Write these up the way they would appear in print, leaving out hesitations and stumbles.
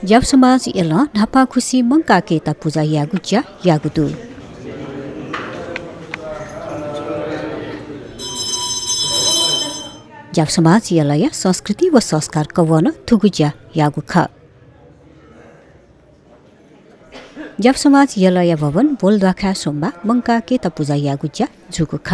जब समाज एला ढापा खुसी मंका केता पूजा यागुच्या यागुदु जब समाज एला या संस्कृति व संस्कार कवन थुगुच्या यागुख जब समाज एला या भवन बोलद्वाखा सोमबा मंका केता पूजा यागुच्या झुगुख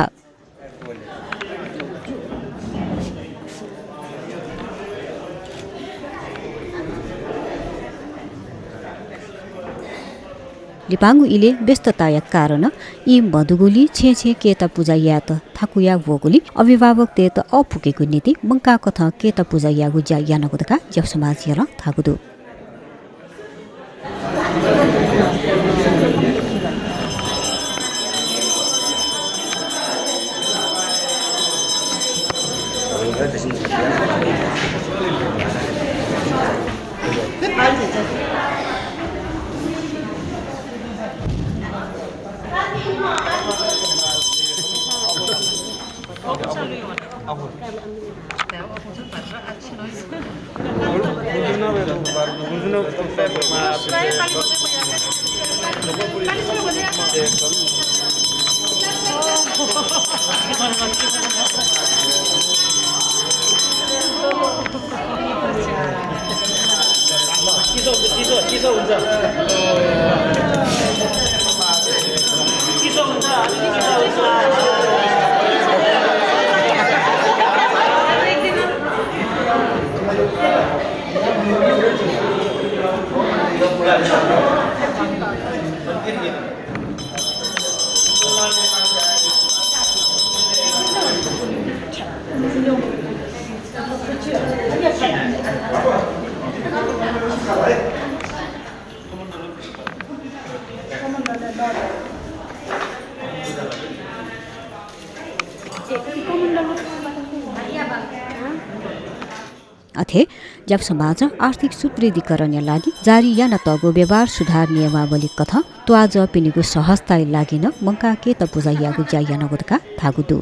लिपाङ्गु इले व्यस्तताया कारण यी मधुगुली छे केता पूजा यात थाकुया वगुली अभिभावक तेत अपुकेको नीति मंका कथा केता पूजा यागु ज्या यानगुदका जब समाज यार थागुदु अथे जब समाज आर्थिक सुदृढीकरण लागि जारी या न तगो व्यवहार सुधार नियमावली कथा तो आज पिनिगु सहजता लागिन मंका के त पूजा यागु जाया नगुदका थागुदु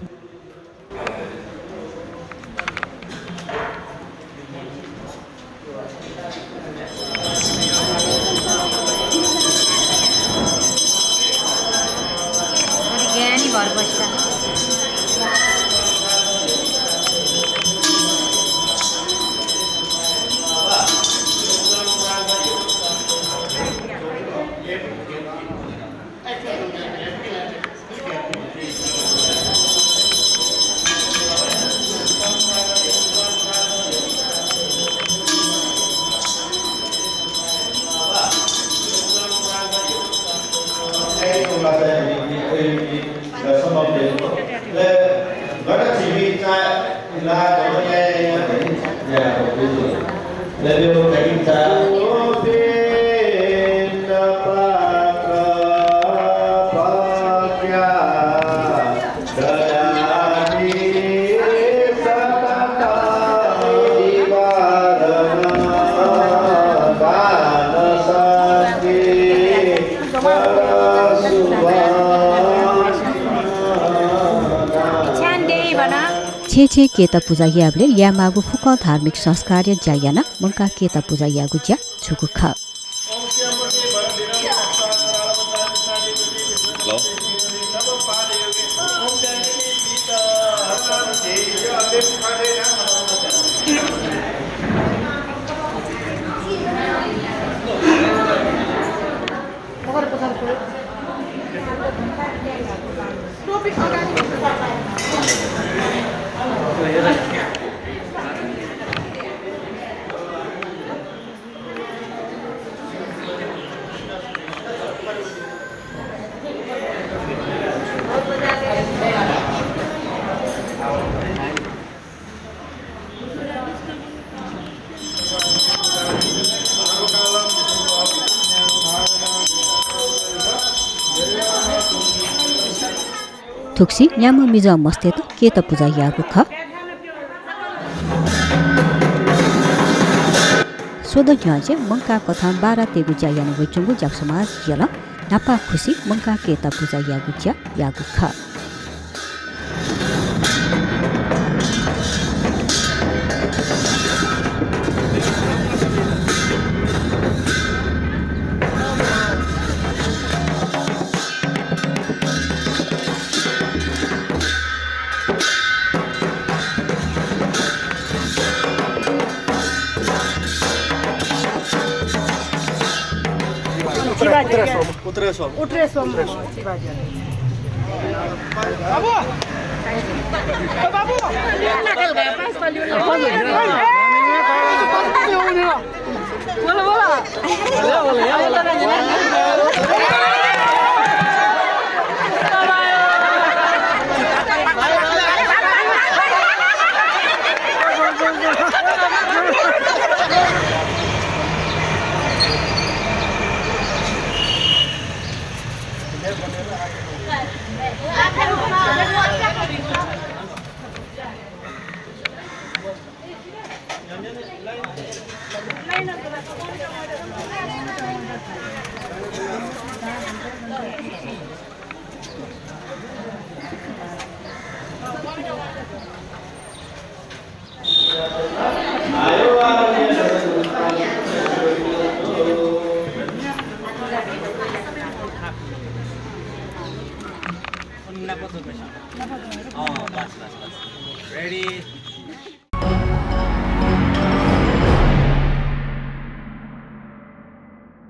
छे केता पूजा याबले यामागु फुक धार्मिक संस्कार जायाना मंका केता पूजा यागु ज्या छुकुख थुक्सी न्यामु मिजा मस्ते त के त पूजा यागु ख सोध ज्याजे मंका कथा 12 तेगु जायान वइचुगु जब समाज यला नापा खुसी मंका के त पूजा यागु ज्या यागु ख Ready?